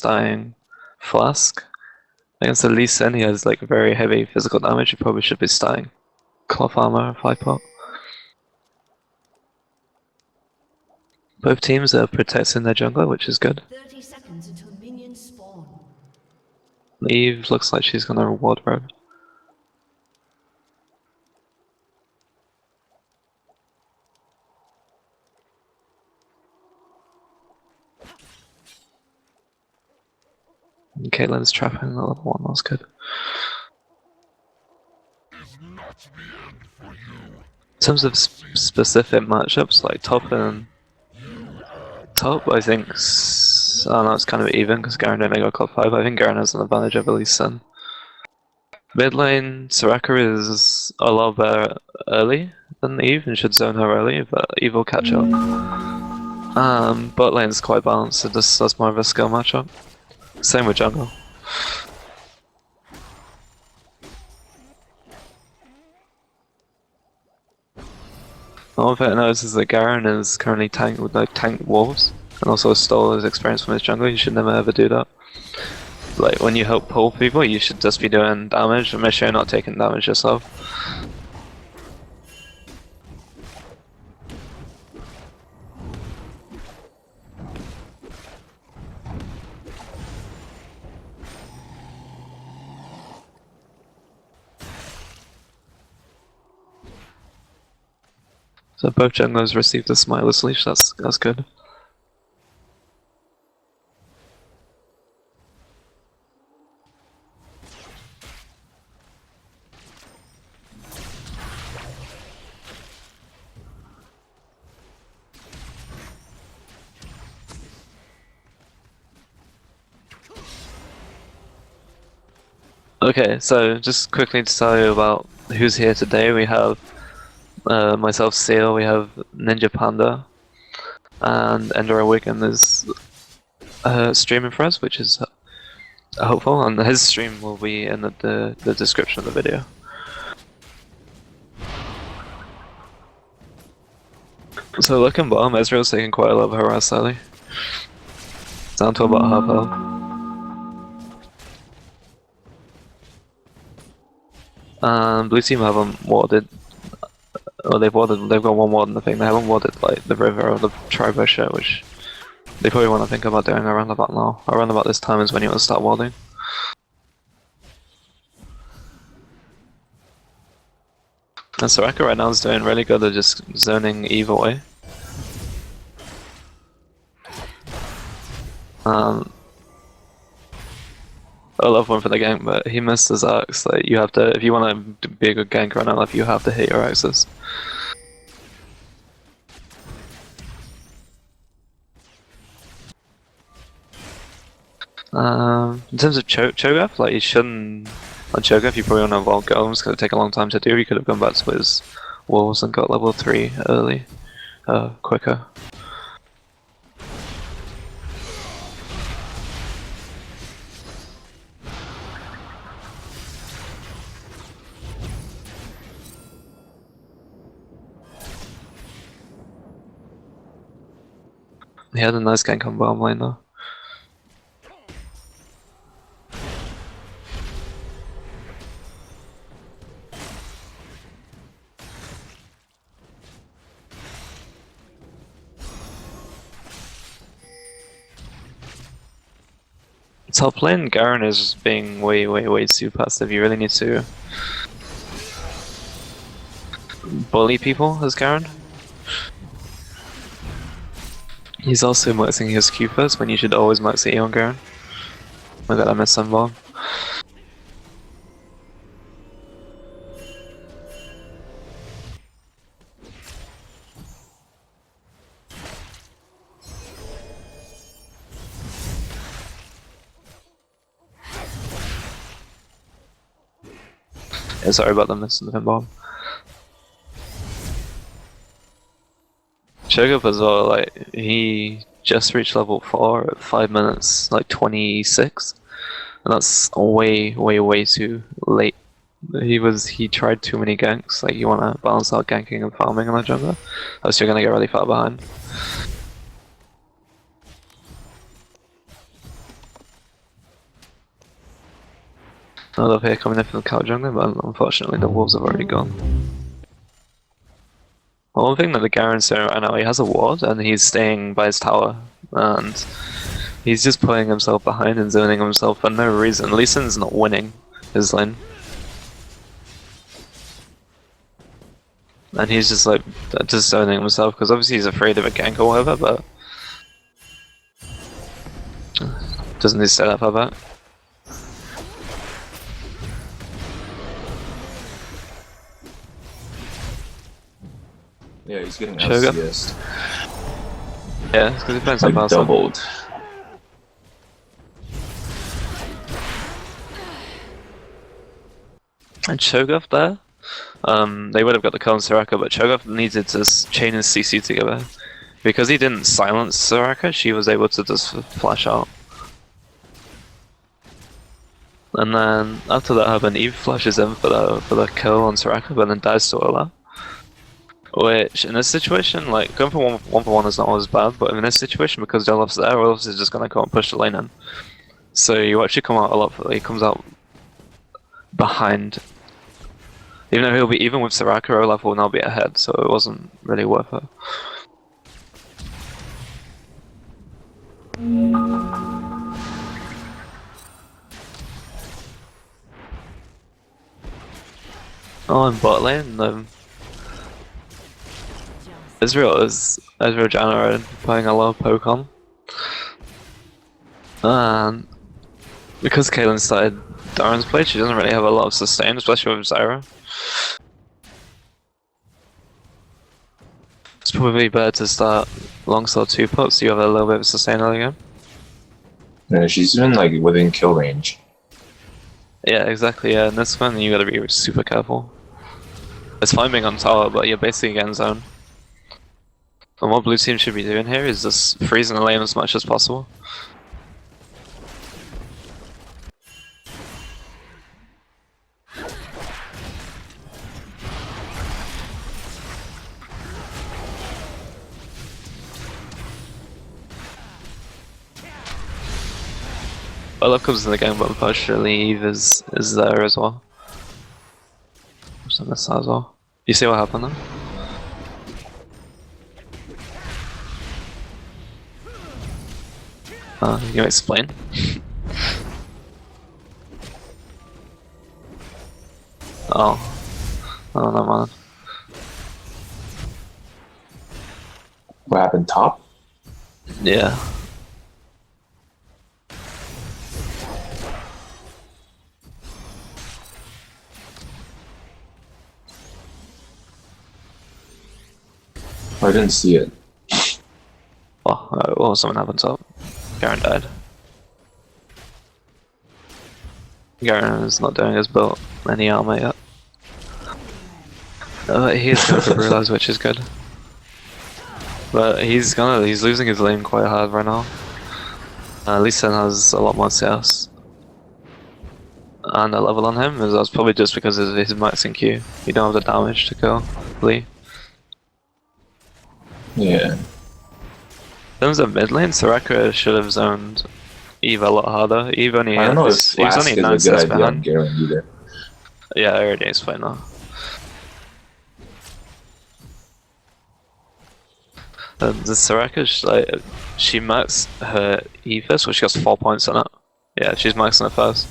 dying Flask. Against the Lee Sin, he has like very heavy physical damage. He probably should be dying Cloth Armor, 5-pot. Both teams are protecting their jungler, which is good. 30 seconds until minions spawn. Eve looks like she's gonna reward Road. Caitlin's trapping the level 1, that's good. In terms of specific matchups, like top, I think, oh no, it's kind of even because Garen only got Club 5. I think Garen has an advantage over Lee Sin. Mid lane, Soraka is a lot better early than Eve and should zone her early, but Eve will catch up. Bot lane is quite balanced, so that's more of a skill matchup. Same with jungle. One thing I noticed is that Garen is currently tanked with like tanked wolves, and also stole his experience from his jungle. You should never ever do that. Like when you help pull people, you should just be doing damage and make sure you're not taking damage yourself. So both junglers received a Smiler's Leash, that's good. Okay, so just quickly to tell you about who's here today. We have myself, Seaal, we have Ninjapanda, and Ender Wigan is streaming for us, which is hopeful, and his stream will be in the description of the video. So looking bottom, Ezreal's taking quite a lot of harass early. Down to about half health. Blue team haven't warded. Well, they've got one ward in the thing. They haven't warded like the river or the tribe shit, which they probably want to think about doing around about now. Around about this time is when you want to start warding. And Soraka right now is doing really good at just zoning Eve away. I love one for the gank, but he missed his axe. Like you have to, if you want to be a good ganker on LF, you have to hit your axes. In terms of Cho'Gath, like you shouldn't. On Cho'Gath, you probably want to evolve golems because it take a long time to do. He could have gone back to his wolves and got level 3 early, quicker. He had a nice gank on bottom lane though. Top lane, Garen is being way too passive. You really need to bully people as Garen. He's also maxing his Q first when you should always max E on Garen. Oh my god, I missed some bomb. Yeah, sorry about the missing the bomb. Cho'Gath as well, like, he just reached level 4 at 5 minutes, like 26. And that's way too late. He tried too many ganks, like you wanna balance out ganking and farming in the jungle, else you're gonna get really far behind. I love here coming in from the cow jungle, but unfortunately the wolves have already gone. Well, one thing that the Garen's doing right now, he has a ward and he's staying by his tower, and he's just putting himself behind and zoning himself for no reason. Lee Sin's not winning his lane. And he's just like, just zoning himself, because obviously he's afraid of a gank or whatever, but doesn't he stay that far back? Yeah, he's getting Sugar? LCS. Yeah, it's because he plays Like some doubled. And Cho'Gath there, they would have got the kill on Soraka, but Cho'Gath needed to chain his CC together. Because he didn't silence Soraka, she was able to just flash out. And then after that happened, Eve flashes in for the kill on Soraka, but then dies to Ola. Which, in this situation, like, going for one for one is not always bad, but in this situation, because Olaf's there, Olaf is just gonna go and push the lane in. So you actually come out a lot, he comes out behind. Even though he'll be even with Soraka, Olaf will now be ahead, so it wasn't really worth it. Oh, in bot lane, Ezreal Janna playing a lot of poke on. And because Caitlyn started Darren's play, she doesn't really have a lot of sustain, especially with Zyra. It's probably better to start longsword 2 pots so you have a little bit of sustain early game. Yeah, she's been like within kill range. Yeah, exactly, yeah, and this one you gotta be super careful. It's fine being on tower, but you're basically getting zoned. And what blue team should be doing here is just freezing the lane as much as possible. Olaf comes in the game, but unfortunately Eve is there as well. Just on this side as well. You see what happened there? You explain? Oh, never mind. What happened top? Yeah. I didn't see it. Well, something happened top. Garen died. Garen is not doing his build any armor yet. He is going for Brulaz, which is good. But he's losing his lane quite hard right now. Lee Sin has a lot more CS. And a level on him, that's probably just because of his max and Q. You don't have the damage to kill Lee. Yeah. In terms of mid lane, Soraka should have zoned Eve a lot harder. Eve only I don't know if Eve's Flask only is 9 a good CS idea on behind. Garen either. Yeah, I already explained that. The Soraka, she maxed her Eve first, which gets 4 points on it. Yeah, she's maxing it first.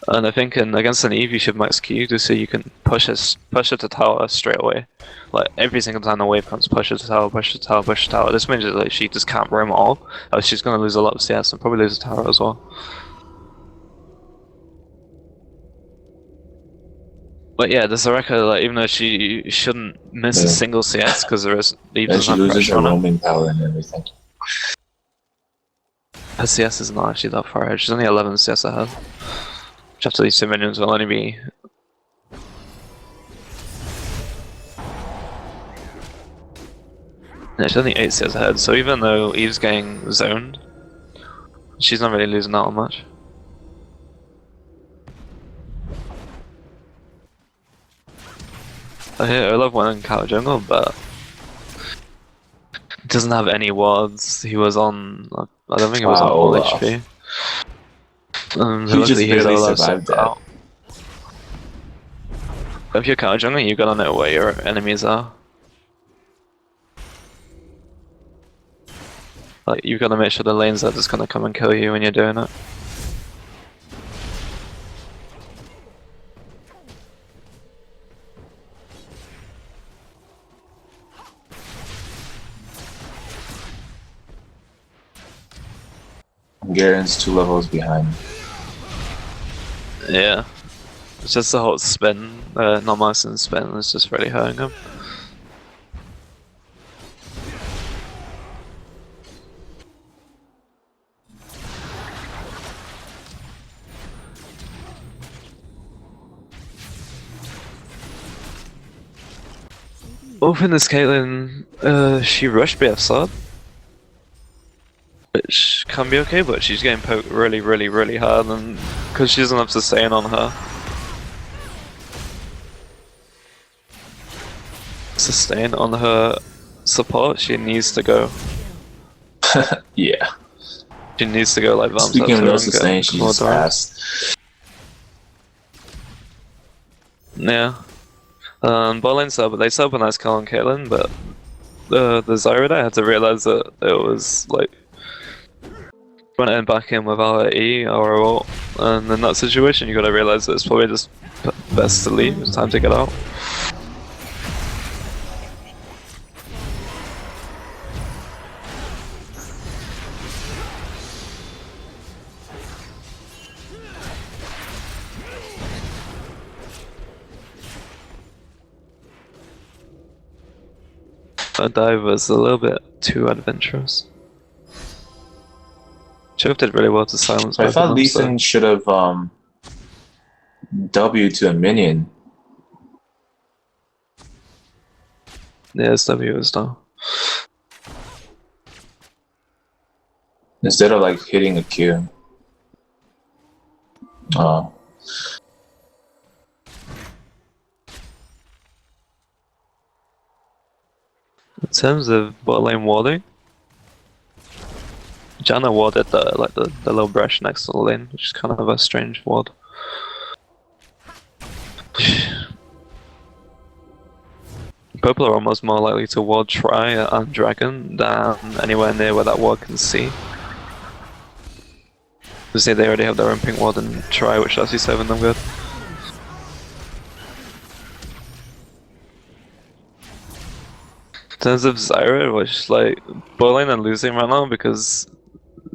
And I think against an Eve you should max Q just so you can push it to tower straight away. Like every single time the wave comes, push it to tower, push it to tower, push it to tower. This means like she just can't roam at all. She's gonna lose a lot of CS and probably lose a tower as well. But yeah, the Soraka, like, even though she shouldn't miss a single CS because there is Eve And she doesn't have loses pressure her on her. roaming power and everything. Her CS is not actually that far ahead. She's only 11 CS ahead. Which after these 2 minions will only be... Yeah, she's only 8 CS ahead, so even though Eve's getting zoned, she's not really losing that much. I love winning Cow Jungle, but he doesn't have any wards. He was on... I don't think it was on full Olaf. HP. He just luckily he's barely all survived that. out. If you're counter jungling, you gotta know where your enemies are. Like, you gotta make sure the lanes are just gonna come and kill you when you're doing it. Garen's 2 levels behind. Yeah. It's just the whole spin, non-Marksman spin is just really hurting him. Open this Caitlyn, she rushed BF sub, which can be okay, but she's getting poked really hard, and because she doesn't have sustain on her. Sustain on her support, she needs to go. Yeah. She needs to go like Vamp. Speaking of no sustain, she's just fast. Yeah. Bot lane sub, they sub a nice call on Caitlyn, but the Zyra there had to realize that it was like went in back in without her E or her ult, and in that situation you gotta realize that it's probably just best to leave, it's time to get out. That dive was a little bit too adventurous. Choke did really well to silence. I thought Lee Sin should have W to a minion. Yeah, his W was down. Instead of like hitting a Q. Oh. In terms of bot lane warding, Janna warded the little brush next to the lane, which is kind of a strange ward. People are almost more likely to ward Try and Dragon than anywhere near where that ward can see. Because they already have their own pink ward and Try, which actually serving them good. In terms of Zyra, which like bowling and losing right now because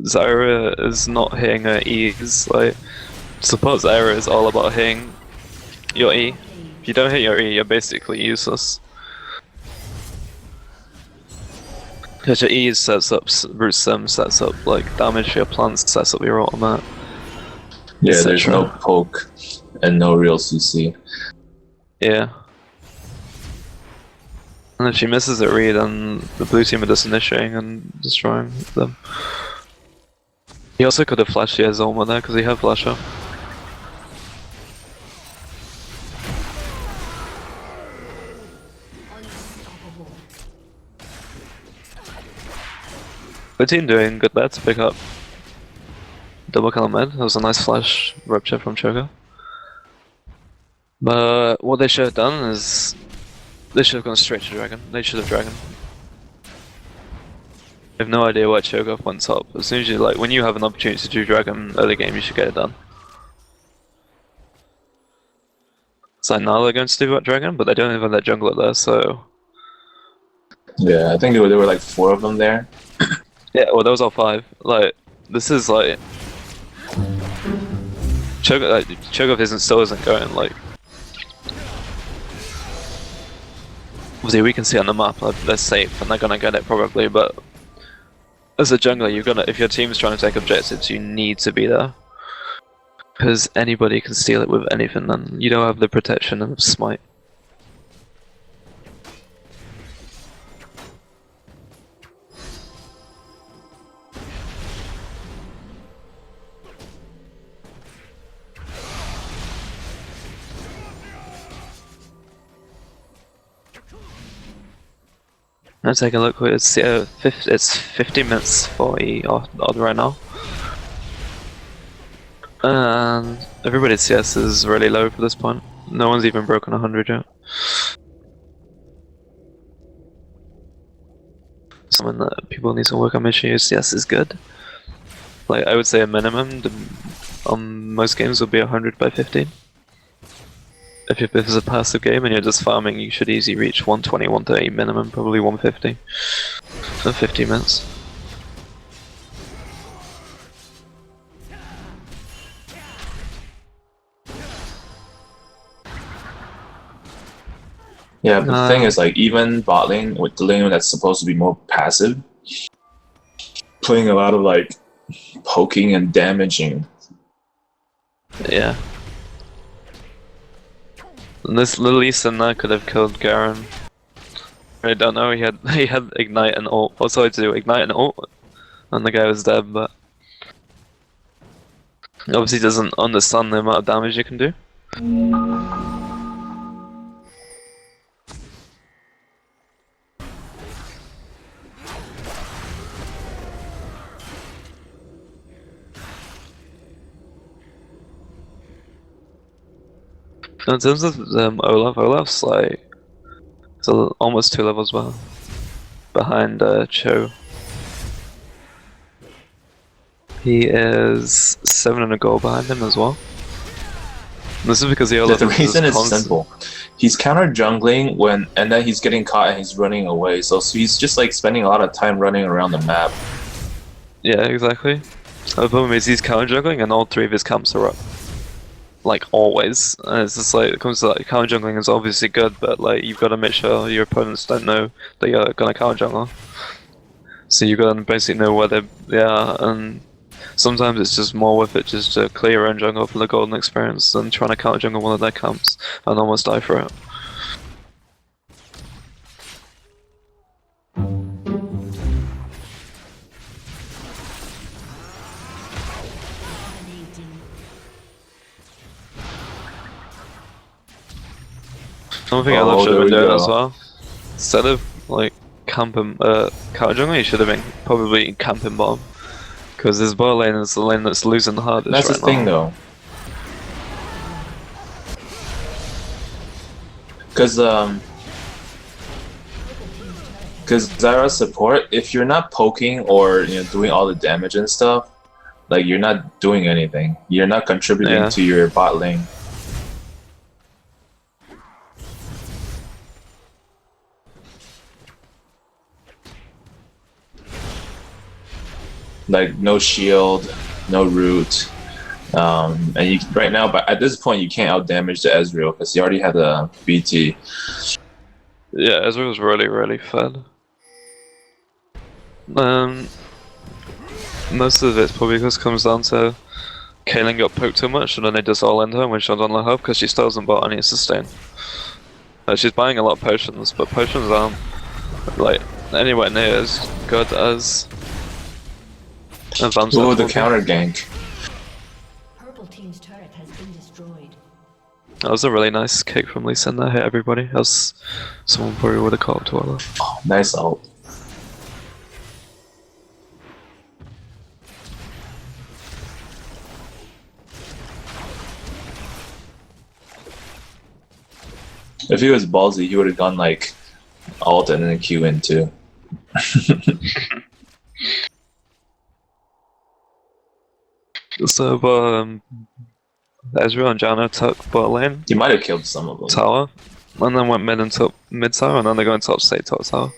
Zyra is not hitting her E's. Like, support Zyra is all about hitting your E. If you don't hit your E, you're basically useless. Because your E sets up root sim, sets up like damage for your plants, sets up your ultimate. Yeah, there's no poke and no real CC. Yeah. And if she misses a read, then the blue team are just initiating and destroying them. He also could have flashed his ultimate there because he had flasher. The team doing good there to pick up double kill mid. That was a nice flash rupture from Choco. But what they should have done is they should have gone straight to Dragon. They should have Dragon. I have no idea why Choco went top. As soon as you when you have an opportunity to do Dragon early game, you should get it done. So now they're going to do Dragon, but they don't even have that jungler there, so. Yeah, I think there were like 4 of them there. Yeah, well, there was all 5. Like, this is like. Choco still isn't going, like. Obviously, we can see on the map like, they're safe and they're gonna get it probably, but as a jungler, if your team's trying to take objectives, you need to be there. Because anybody can steal it with anything, and you don't have the protection of Smite. Let's take a look. It's 50 minutes 40 odd right now. And everybody's CS is really low for this point. No one's even broken 100 yet. Something that people need to work on. Make sure your CS is good. Like, I would say a minimum on most games would be 100 by 15. If it's a passive game and you're just farming, you should easily reach 120, 130 minimum, probably 150 for 50 minutes. Yeah, but the thing is, like, even bot lane with the lane that's supposed to be more passive, playing a lot of like poking and damaging. Yeah. And this little Eastern there could have killed Garen. I don't know, he had ignite and ult. Also I had to do ignite and ult, and the guy was dead, but he obviously doesn't understand the amount of damage you can do. In terms of Olaf's like so almost 2 levels behind Cho. He is 7 and a goal behind him as well. And this is because the Olaf The reason is simple. He's counter jungling and then he's getting caught and he's running away. So he's just like spending a lot of time running around the map. Yeah, exactly. The problem is he's counter jungling and all 3 of his camps are up. Like always, and it's just like it comes to like counter jungling is obviously good, but like you've got to make sure your opponents don't know that you're gonna counter jungle. So you've got to basically know where they are, and sometimes it's just more worth it just to clear your own jungle for the golden experience than trying to counter jungle one of their camps and almost die for it. One thing I love should have been doing as well. Instead of like camping, counter jungling, you should have been probably camping bottom, because this bot lane is the lane that's losing the hardest. That's right the thing, now. though. Because Zyra's support, if you're not poking or doing all the damage and stuff, like you're not doing anything. You're not contributing to your bot lane. Like no shield, no root, and you right now. But at this point, you can't out damage the Ezreal because he already had a BT. Yeah, Ezreal's really fed. Most of it probably just comes down to Kaylin got poked too much, and then they just all end her when she's on low health because she still doesn't bot any sustain. She's buying a lot of potions, but potions aren't like anywhere near as good as. Oh, the counter gank. Purple team's turret has been destroyed. That was a really nice kick from Lee Sin that hit everybody. Else someone probably would have caught up to Elo. Oh, nice ult. If he was ballsy, he would have gone like ult and then Q in too. So, Ezreal and Janna took bot lane. He might have killed some of them. Tower, and then went mid and top mid tower, and then they're going top state top tower.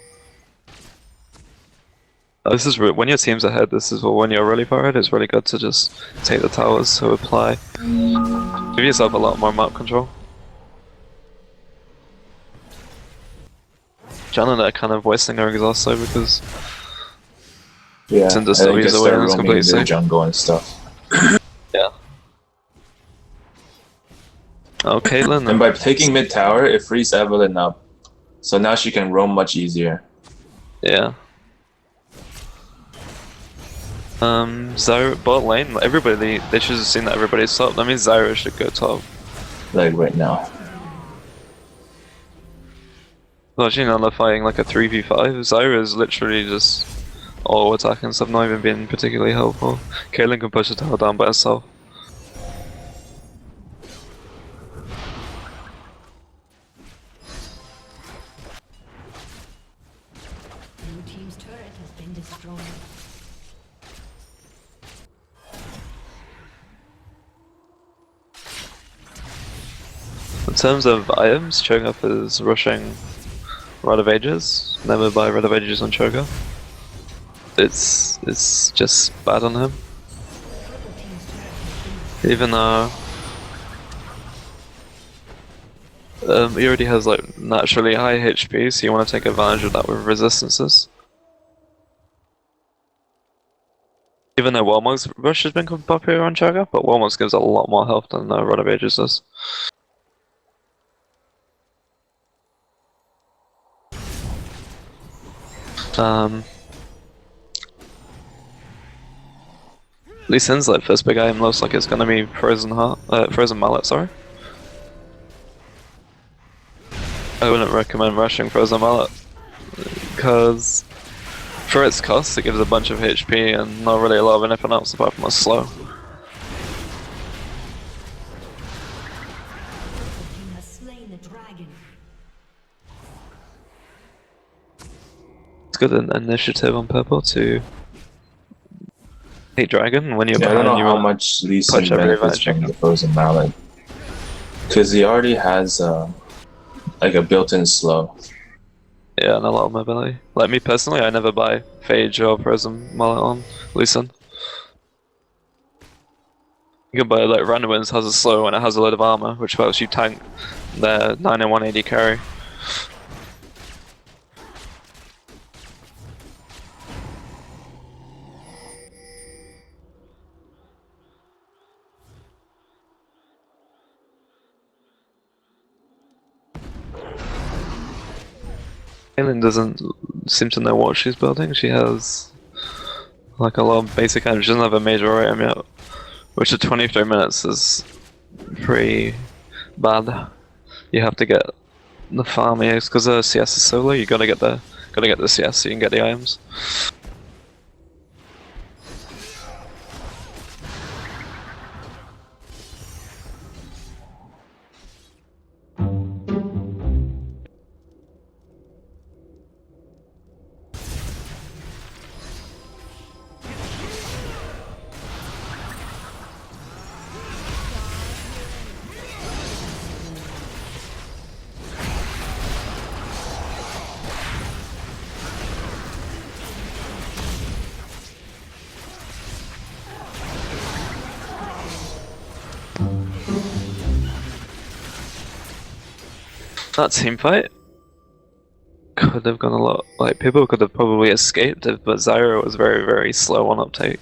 This is when your team's ahead. This is when you're really far ahead. It's really good to just take the towers to apply. Give yourself a lot more map control. Janna are kind of wasting her exhaust though because yeah, Cinder still use away and it's completely safe. Jungle and stuff. Yeah. Oh, Caitlyn. And by taking mid tower, it frees Evelyn up, so now she can roam much easier. Yeah. Zyra bot lane. Everybody, they should have seen that everybody's top. That means Zyra should go top. Like right now. Well, actually, now they're fighting like a 3v5. Zyra is literally just all attacking stuff, not even being particularly helpful. Caitlyn can push the tower down by herself. In terms of items, Cho'Gath is rushing Rod of Ages. Never buy Rod of Ages on Cho'Gath. It's just bad on him. Even though he already has like naturally high HP, so you want to take advantage of that with resistances. Even though Warmog's Rush has been popular on Cho'Gath, but Warmog's gives a lot more health than Rod of Ages does. Lee Sin's like first big item looks like it's gonna be Frozen Mallet, sorry. I wouldn't recommend rushing Frozen Mallet, because for its cost it gives a bunch of HP and not really a lot of anything else apart from a slow. It's good initiative on purple to hate dragon when you're I don't behind. know how much Lee Sin benefits from the Frozen Mallet, because he already has like a built-in slow. Yeah, and a lot of mobility. Like me personally, I never buy Phage or Frozen Mallet on Lee Sin. You can buy like Randuin's has a slow and it has a load of armor, which helps you tank their 9 and 180 carry. Kaylin doesn't seem to know what she's building. She has like a lot of basic items. She doesn't have a major item yet, which at 23 minutes is pretty bad. You have to get the farm EX because the CS is so low. You gotta get the CS so you can get the items. That team fight could have gone a lot. Like people could have probably escaped it, but Zyra was very, very slow on uptake.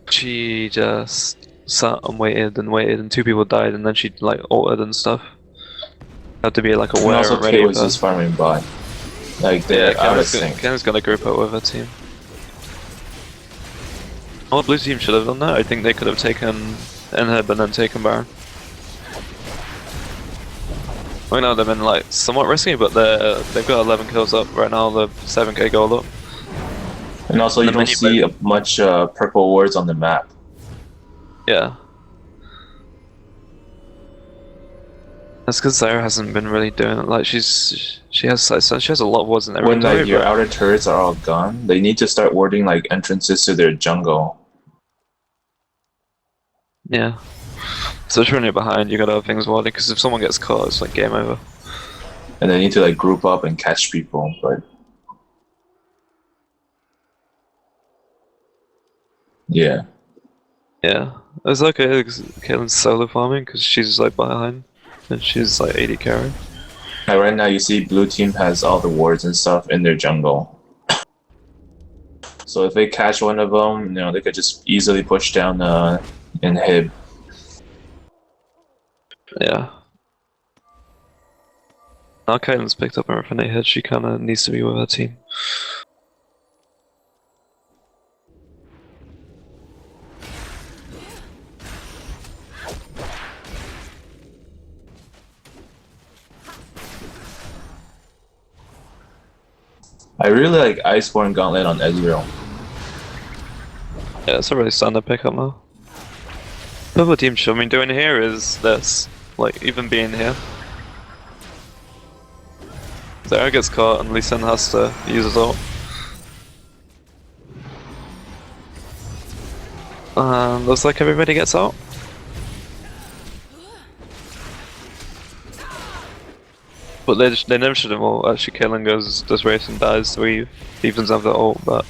She just sat and waited, and 2 people died, and then she like ulted and stuff. Had to be like aware and also and ready. Kate was just farming bot. Like they're out of sync. Ken's gonna group up with her team. Oh, blue team should have done that. I think they could have taken Inhib and then taken Baron. I know they've been like somewhat risky, but they've got 11 kills up right now. They're 7k gold up. And also, you don't see much purple wards on the map. Yeah. That's because Zyra hasn't been really doing it. Like she has a lot of wards in every When like your outer turrets are all gone, they need to start warding like entrances to their jungle. Yeah. Especially when you're behind, you gotta have things warded, because if someone gets caught, it's like game over. And they need to like group up and catch people, but yeah. Yeah. It's okay, Caitlin's solo farming, because she's like behind, and she's like 80 carry. Now, right now you see blue team has all the wards and stuff in their jungle. So if they catch one of them, you know, they could just easily push down Inhib. Yeah. Now Caitlin's picked up everything they hit, she kinda needs to be with her team. I really like Iceborne Gauntlet on Ezreal. Yeah, it's a really standard pickup now. Purple team should be doing here is this. Like, even being here. Zyra gets caught and Lee Sin has to use his ult. Looks like everybody gets out. But they never should have all actually killing goes does race and dies 3 evens have the ult, but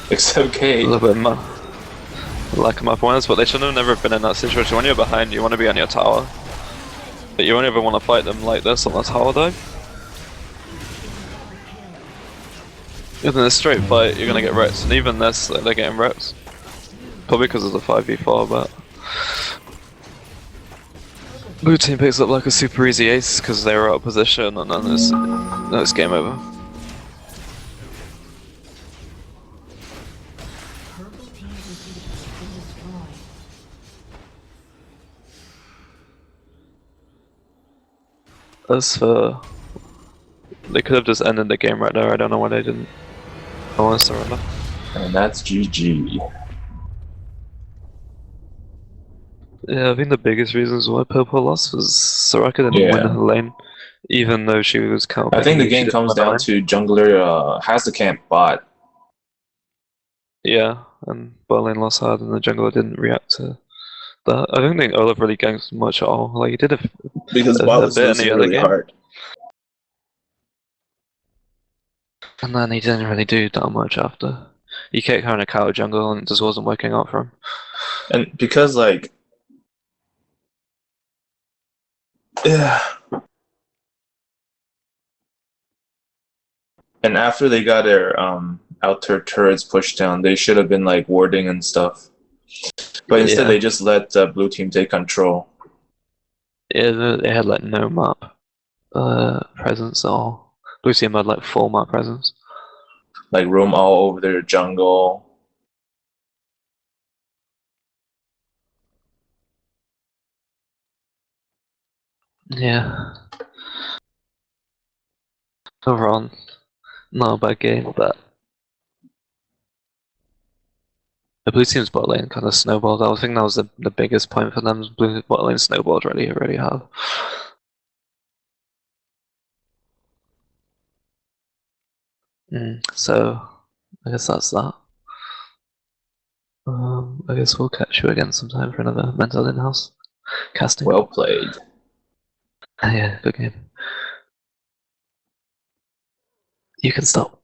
Except a Kate. little bit more lack of map awareness, but they should have never been in that situation. When you're behind, you want to be on your tower. But you only ever want to fight them like this on the tower dive. In a straight fight, you're gonna get wrecked, and even this, they're getting wrecked. Probably because of the 5v4, but blue team picks up like a super easy ace because they were out of position, and then it's game over. Purple team's inhibitor has been destroyed. As for, they could have just ended the game right there. I don't know why they didn't. I want to surrender. And that's GG. Yeah, I think the biggest reasons why Purple lost was Soraka didn't win her lane, even though she was counter. I think the game comes down to jungler has the camp bot. Yeah, and bot lane lost hard, and the jungler didn't react to that. I don't think Olaf really ganked much at all. Like he did Because a bot was bit in losing the other really game, hard. and then he didn't really do that much after. He kept having a cow jungle, and it just wasn't working out for him. And because like, yeah. And after they got their outer turrets pushed down, they should have been like warding and stuff. But instead, they just let blue team take control. Yeah, they had like no map presence at all. Blue team had like full map presence. Like roam all over their jungle. Yeah. Overall, not a bad game, but the blue team's bot lane kind of snowballed. I think that was the biggest point for them. Blue bot lane snowballed really hard. So, I guess that's that. I guess we'll catch you again sometime for another mental in-house casting. Well played. Yeah, good game. You can stop.